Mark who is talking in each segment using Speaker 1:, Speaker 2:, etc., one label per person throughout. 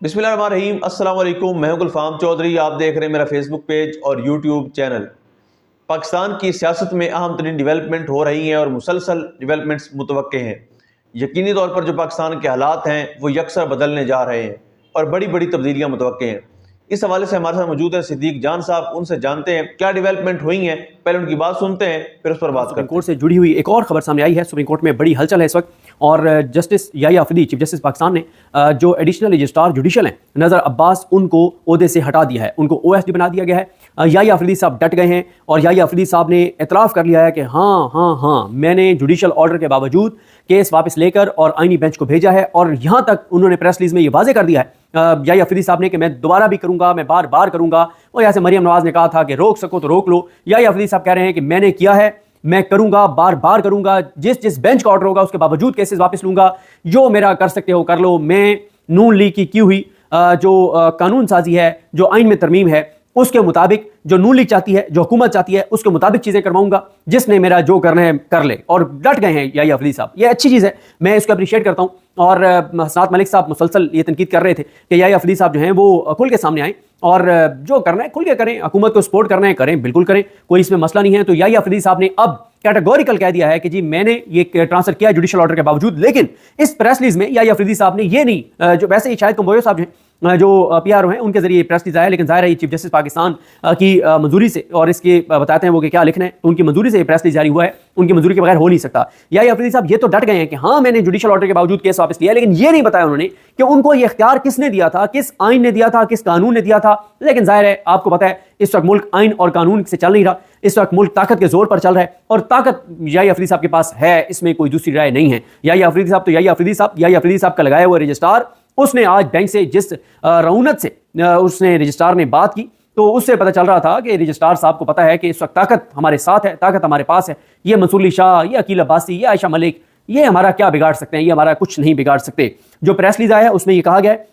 Speaker 1: बिस्मिल्लाहिर्रहमानिर्रहीम। अस्सलाम वालेकुम। मैं हूं गुलफाम चौधरी। आप देख रहे हैं मेरा फेसबुक पेज और यूट्यूब चैनल। पाकिस्तान की सियासत में अहम तरीन डिवेलपमेंट हो रही हैं और मुसलसल डिवेलपमेंट्स मुतवक्के हैं। यकीनी तौर पर जो पाकिस्तान के हालात हैं वो यकसर बदलने जा रहे हैं और बड़ी बड़ी तब्दीलियाँ मुतवक्के हैं। इस हवाले से हमारे साथ मौजूद है सिद्दीक जान साहब। उनसे जानते हैं क्या डेवलपमेंट हुई हैं, पहले उनकी बात सुनते हैं फिर उस पर बात करते
Speaker 2: सुप्रीम
Speaker 1: हैं।
Speaker 2: कोर्ट से जुड़ी हुई एक और खबर सामने आई है। सुप्रीम कोर्ट में बड़ी हलचल है इस वक्त और justice Yahya Afridi chief justice Pakistan ने जो एडिशनल रजिस्ट्रार जुडिशल हैं नज़र अब्बास उनको ओहदे से हटा दिया है, उनको ओएसडी बना दिया गया है। याहिया अफरीदी साहब डट गए हैं और याहिया अफरीदी साहब ने एतराफ़ कर लिया है कि हाँ मैंने जुडिशल ऑर्डर के बावजूद केस वापस लेकर और आईनी बेंच को भेजा है। और यहाँ तक उन्होंने प्रेस रिलीज में ये वाजे कर दिया है याहिया अफरीदी साहब ने कि मैं दोबारा भी करूंगा, मैं बार बार करूंगा। और यहाँ से मरियम नवाज ने कहा था कि रोक सको तो रोक लो। याहिया अफरीदी साहब कह रहे हैं कि मैंने किया है, मैं करूंगा, बार बार करूंगा, जिस जिस बेंच का ऑर्डर होगा उसके बावजूद केसेस वापस लूंगा, जो मेरा कर सकते हो कर लो। मैं नून लीग की हुई जो कानून साजी है, जो आइन में तरमीम है उसके मुताबिक, जो नून लीग चाहती है, जो हुकूमत चाहती है उसके मुताबिक चीज़ें करवाऊंगा, जिसने मेरा जो करना है कर ले। और डट गए हैं याहिया अफरीदी साहब, ये अच्छी चीज़ है, मैं इसको अप्रिशिएट करता हूँ। और हसनात मलिक साहब मुसलसल ये तनकीद कर रहे थे कि याहिया अफरीदी साहब जो हैं वो खुल के सामने आए और जो करना है खुल के करें, हुकूमत को सपोर्ट करना है करें, बिल्कुल करें, कोई इसमें मसला नहीं है। तो याहिया अफरीदी साहब ने अब कैटेगोरिकल कह दिया है कि जी मैंने ये ट्रांसफर किया जुडिशल ऑर्डर के बावजूद। लेकिन इस प्रेस रिलीज में याहिया अफरीदी साहब ने ये नहीं, जो वैसे ही शायद कंबोयो साहब जो पीआरओ हैं उनके जरिए प्रेस रिलीज आया, लेकिन जाहिर है चीफ जस्टिस पाकिस्तान की मंजूरी से, और इसके बताते हैं वो कि क्या लिखना है, तो उनकी मंजूरी से प्रेस रिलीज जारी हुआ है, उनकी मंजूरी के बगैर हो नहीं सकता। याहिया अफरीदी साहब ये तो डट गए हैं कि हाँ मैंने जुडिशल ऑर्डर के बावजूद केस वापस लिया, लेकिन ये नहीं बताया उन्होंने कि उनको ये इख्तियार किसने दिया था, किस आइन ने दिया था, किस कानून ने दिया था। लेकिन जाहिर है आपको पता है इस वक्त मुल्क आइन और कानून से चल नहीं रहा, इस वक्त मुल्क ताकत के जोर पर चल रहा है और ताकत याहिया अफरीदी साहब के पास है, इसमें कोई दूसरी राय नहीं है। याहिया अफरीदी साहब तो याहिया अफरीदी साहब का लगाया हुआ रजिस्ट्रार, उसने आज बैंक से जिस रऊनत से उसने रजिस्ट्रार ने बात की, तो उससे पता चल रहा था कि रजिस्ट्रार साहब को पता है कि इस वक्त ताकत हमारे साथ है, ताकत हमारे पास है। ये मंसूर अली शाह, ये अकील अब्बासी, ये आयशा मलिक, ये हमारा क्या बिगाड़ सकते हैं, ये हमारा कुछ नहीं बिगाड़ सकते। जो प्रेस रिलीज आया है उसमें ये कहा गया है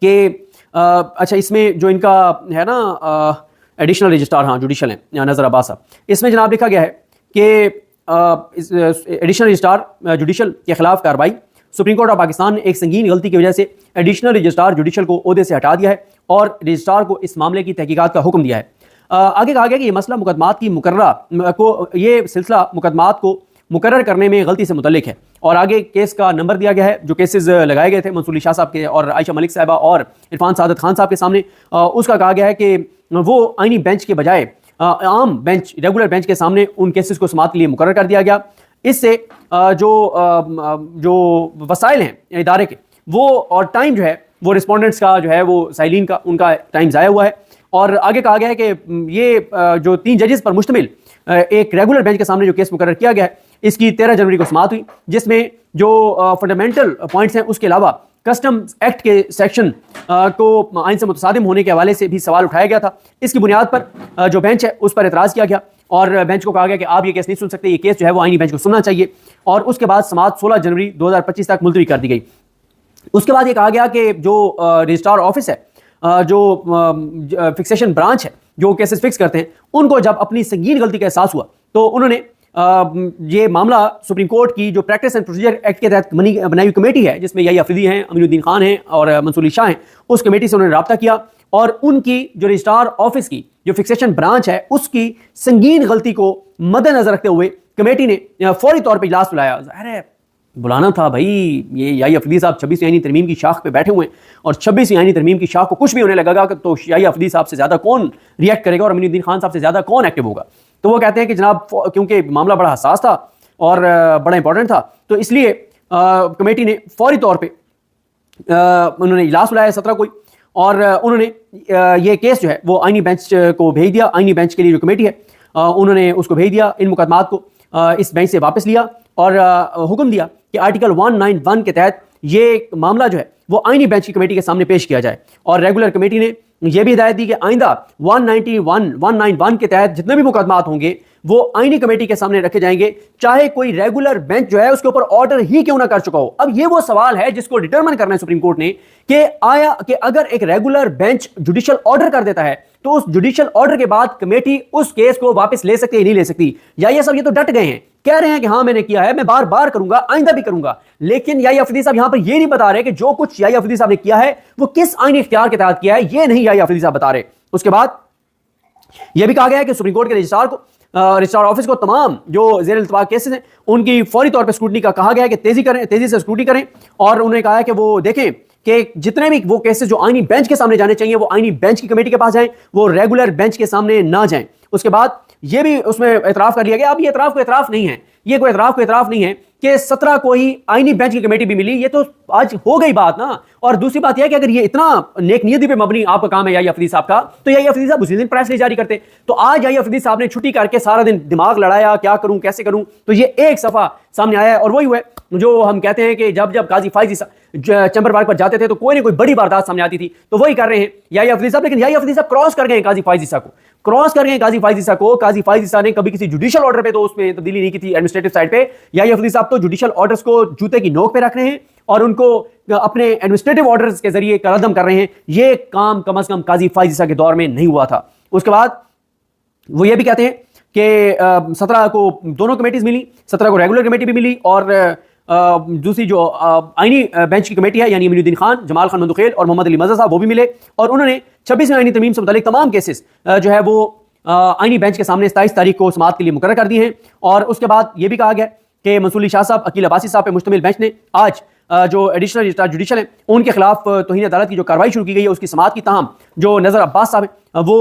Speaker 2: कि अच्छा इसमें जो इनका है ना एडिशनल रजिस्ट्रार, हाँ जुडिशल हैं नज़र अब्बास साहब, इसमें जनाब लिखा गया है कि एडिशनल रजिस्ट्रार जुडिशल के खिलाफ कार्रवाई। सुप्रीम कोर्ट ऑफ पाकिस्तान ने एक संगीन गलती की वजह से एडिशनल रजिस्ट्रार जुडिशल को ओहदे से हटा दिया है और रजिस्ट्रार को इस मामले की तहकीकात का हुक्म दिया है। आगे कहा गया कि यह मसला मुकदमात की ये सिलसिला मुकदमात को मुकर्रर करने में गलती से मुतल्लिक है। और आगे केस का नंबर दिया गया है, जो केसेस लगाए गए थे मंसूर अली शाह साहब के और आयशा मलिक साहिबा और इरफान सादत खान साहब के सामने, उसका कहा गया है कि वो आईनी बेंच के बजाय आम बेंच, रेगुलर बेंच के सामने उन केसेस को समाअत के लिए मुकर्रर कर दिया गया। इससे जो वसाइल हैं इदारे के वो और टाइम जो है वो रिस्पोंडेंट्स का जो है वो साइलिन का उनका टाइम ज़ाया हुआ है। और आगे कहा गया है कि ये जो 3 जजेस पर मुश्तमिल एक रेगुलर बेंच के सामने जो केस मुकर्रर किया गया है, इसकी 13 जनवरी को समाअत हुई, जिसमें जो फंडामेंटल पॉइंट्स हैं उसके अलावा कस्टम्स एक्ट के सेक्शन को आइन से मुतसादिम होने के हवाले से भी सवाल उठाया गया था। इसकी बुनियाद पर जो बेंच है उस पर एतराज़ किया गया और बेंच को कहा गया कि आप ये केस नहीं सुन सकते, ये केस जो है वो आईनी बेंच को सुनना चाहिए। और उसके बाद समाअत 16 जनवरी 2025 तक मुलतवी कर दी गई। उसके बाद ये कहा गया कि जो रजिस्ट्रार ऑफिस है, जो फिक्सेशन ब्रांच है, जो केसेस फिक्स करते हैं, उनको जब अपनी संगीन गलती का एहसास हुआ तो उन्होंने ये मामला सुप्रीम कोर्ट की जो प्रैक्टिस एंड प्रोसीजर एक्ट के तहत बनाई हुई कमेटी है, जिसमें याहिया अफरीदी हैं, अमीनुद्दीन खान हैं और मंसूर अली शाह हैं, उस कमेटी से उन्होंने रब्ता किया और उनकी जो रजिस्ट्रार ऑफिस की जो फिक्सेशन ब्रांच है उसकी संगीन गलती को मद्देनजर रखते हुए कमेटी ने फौरी तौर पर इजलास बुलाया। ज़ाहिर है बुलाना था भाई, ये याहिया अफरीदी साहब 26वीं आईनी तरमीम की शाख पे बैठे हुए हैं और 26वीं आईनी तरमीम की शाख को कुछ भी होने लगेगा तो याहिया अफरीदी साहब से ज़्यादा कौन रिएक्ट करेगा और अमीनुद्दीन खान साहब से ज़्यादा कौन एक्टिव होगा। तो वो कहते हैं कि जनाब क्योंकि मामला बड़ा हसास था और बड़ा इंपॉर्टेंट था, तो इसलिए कमेटी ने फौरी तौर पर उन्होंने इजलास बुलाया 17 को और उन्होंने ये केस जो है वो आईनी बेंच को भेज दिया। आईनी बेंच के लिए जो कमेटी है उन्होंने उसको भेज दिया, इन मुकदमात को इस बेंच से वापस लिया और हुक्म दिया कि आर्टिकल 191 के तहत ये मामला जो है वो आईनी बेंच की कमेटी के सामने पेश किया जाए। और रेगुलर कमेटी ने यह भी हिदायत दी कि आइंदा 191 के तहत जितने भी मुकदमात होंगे वो आईनी कमेटी के सामने रखे जाएंगे, चाहे कोई रेगुलर बेंच जो है उसके ऊपर ऑर्डर ही क्यों ना कर चुका हो। अब ये वो सवाल है जिसको डिटरमिन करना है सुप्रीम कोर्ट ने कि आया कि अगर एक रेगुलर बेंच जुडिशियल ऑर्डर कर देता है तो उस जुडिशियल ऑर्डर के बाद कमेटी उस केस को वापस ले सकती है नहीं ले सकती। या ये सब ये तो डट गए हैं कह रहे हैं कि हाँ मैंने किया है, मैं बार बार करूंगा, आइंदा भी करूंगा। लेकिन याहिया अफरीदी साहब यहां पर यह नहीं बता रहे कि जो कुछ याहिया अफरीदी साहब ने किया है वो किस आईनी इख्तियार के तहत किया है, यह नहीं याहिया अफरीदी साहब बता रहे। उसके बाद यह भी कहा गया है कि सुप्रीम कोर्ट के रजिस्ट्रार ऑफिस को तमाम जो जेर इल्तवा केसेस हैं उनकी फौरी तौर पर स्क्रूटनी का कहा गया है कि तेजी से स्क्रूटनी करें। और उन्होंने कहा है कि वो देखें कि जितने भी वो केसेस जो आईनी बेंच के सामने जाने चाहिए वो आईनी बेंच की कमेटी के पास जाएं, वो रेगुलर बेंच के सामने ना जाएं। उसके बाद ये भी उसमें एतराफ कर लिया गया, अब ये एतराफ को एतराफ नहीं है, ये कोई एतराफ नहीं है कि 17 को ही आईनी बेंच की कमेटी भी मिली, ये तो आज हो गई बात ना। और दूसरी बात यह है कि अगर ये इतना नेक नियति पे मबनी आपका काम है याहिया अफरीदी साहब का, तो याहिया अफरीदी साहब उसी दिन प्रेस रिलीज जारी करते। तो आज याहिया अफरीदी साहब ने छुट्टी करके सारा दिन दिमाग लड़ाया, क्या करूं कैसे करूं, तो ये एक सफा सामने आया है। और वही हुआ जो हम कहते हैं कि जब काजी फाइजी चैंबर बाग पर जाते थे तो कोई ना कोई बड़ी वारदात सामने आती थी, तो वही कर रहे हैं याहिया अफरीदी साहब। लेकिन याहिया अफरीदी साहब क्रॉस कर गए काजी फाइजी साहब को, काजी फाइजी साहब ने कभी किसी जुडिशियल ऑर्डर पे तो उसमें तब्दीली नहीं की थी एडमिनिस्ट्रेटिव साइड पे। याहिया अफरीदी साहब तो जुडिशियल ऑर्डर्स को जूते की नोक पे रख रहे हैं और उनको अपने एडमिनिस्ट्रेटिव ऑर्डर्स के जरिए कलअदम कर रहे हैं। ये काम कम अज कम काजी फाइजी साहब के दौर में नहीं हुआ था। उसके बाद वो ये भी कहते हैं कि 17 को दोनों कमेटीज मिली, 17 को रेगुलर कमेटी भी मिली और दूसरी जो आईनी बेंच की कमेटी है यानी अमीनुद्दीन खान, जमाल खान मंदुखेल और मोहम्मद अली मज़हर साहब वो भी मिले और उन्होंने 26वीं आईनी तरमीम से मुतालिक तमाम केसेस जो है वो आईनी बेंच के सामने 27 तारीख को समाअत के लिए मुकर्रर कर दिए हैं। और उसके बाद ये भी कहा गया कि मंसूर अली शाह साहब, अकील अब्बासी साहब पे मुश्तमिल बेंच ने आज जो एडिशनल रजिस्ट्रार जुडिशल है उनके खिलाफ तौहीन अदालत की जो कार्रवाई शुरू की गई है उसकी समाअत की ताहम जो नज़र अब्बास साहब हैं वो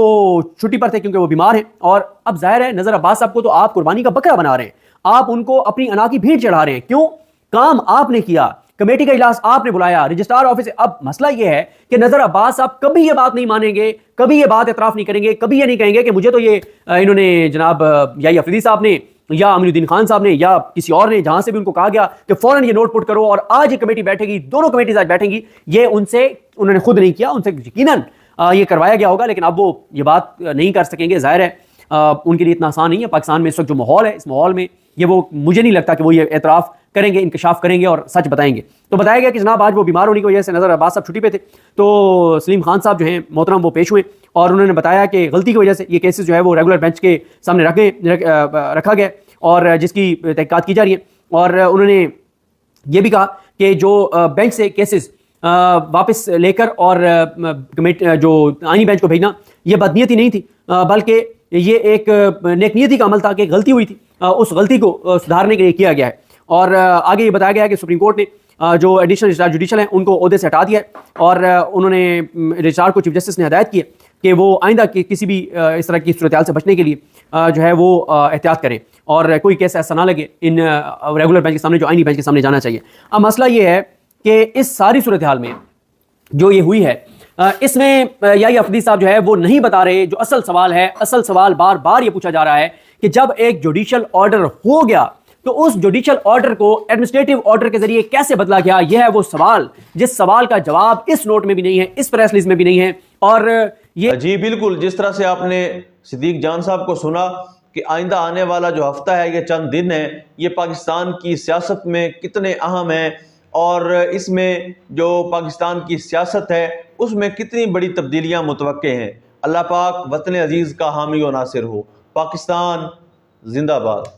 Speaker 2: छुट्टी पर थे क्योंकि वो बीमार हैं। और अब जाहिर है नज़र अब्बास साहब को तो आप कुर्बानी का बकरा बना रहे हैं, आप उनको अपनी अना की भीड़ चढ़ा रहे हैं। क्यों? काम आपने किया, कमेटी का इजलास आपने बुलाया, रजिस्ट्रार ऑफिस। अब मसला यह है कि नजर अब्बास साहब कभी ये बात नहीं मानेंगे, कभी ये बात एतराफ नहीं करेंगे, कभी ये नहीं कहेंगे कि मुझे तो ये इन्होंने जनाब याहिया अफरीदी साहब ने या अमीनुद्दीन खान साहब ने या किसी और ने जहां से भी उनको कहा गया कि फौरन ये नोट पुट करो और आज ये कमेटी बैठेगी, दोनों कमेटीज आज बैठेंगी, ये उन्होंने खुद नहीं किया, उनसे यकीनन ये करवाया गया होगा। लेकिन अब वो ये बात नहीं कर सकेंगे, जाहिर है उनके लिए इतना आसान नहीं है। पाकिस्तान में इस वक्त जो माहौल है, इस माहौल में ये वो मुझे नहीं लगता कि वो ये एतराफ़ करेंगे, इंकशाफ करेंगे और सच बताएंगे। तो बताया गया कि जनाब आज वो बीमार होने की वजह से नज़र अब्बास साहब छुट्टी पे थे, तो सलीम खान साहब जो हैं मोहतरम वो पेश हुए और उन्होंने बताया कि गलती की वजह से ये केसेस जो है वो रेगुलर बेंच के सामने रखा गया और जिसकी तहकीकात की जा रही है। और उन्होंने ये भी कहा कि जो बेंच से केसेस वापस लेकर और कमेटी जो आईनी बेंच को भेजना ये बदनीयती नहीं थी, बल्कि ये एक नेकनीयती का अमल था कि गलती हुई थी, उस गलती को सुधारने के लिए किया गया है। और आगे ये बताया गया है कि सुप्रीम कोर्ट ने जो एडिशनल रजिस्ट्रार जुडिशल हैं उनको ओहदे से हटा दिया है और उन्होंने रजिस्ट्रार को चीफ जस्टिस ने हदायत की है कि वो आइंदा किसी भी इस तरह की सूरत हाल से बचने के लिए जो है वो एहतियात करें और कोई केस ऐसा ना लगे इन रेगुलर बेंच के सामने जो आईनी बेंच के सामने जाना चाहिए। अब मसला ये है कि इस सारी सूरत हाल में जो ये हुई है इसमें याहिया अफरीदी साहब जो है वो नहीं बता रहे जो असल सवाल है। असल सवाल बार बार ये पूछा जा रहा है कि जब एक जुडिशियल ऑर्डर हो गया तो उस जुडिशियल ऑर्डर को एडमिनिस्ट्रेटिव ऑर्डर के जरिए कैसे बदला गया, यह है वो सवाल जिस सवाल का जवाब इस नोट में भी नहीं है, इस प्रेस रिलीज में भी नहीं है। और ये
Speaker 1: जी बिल्कुल, जिस तरह से आपने सिद्दीक जान साहब को सुना कि आइंदा आने वाला जो हफ्ता है, ये चंद दिन है, ये पाकिस्तान की सियासत में कितने अहम है और इसमें जो पाकिस्तान की सियासत है उसमें कितनी बड़ी तब्दीलियां मुतवक्के हैं। अल्लाह पाक वतन अजीज़ का हामी व नासिर हो। पाकिस्तान जिंदाबाद।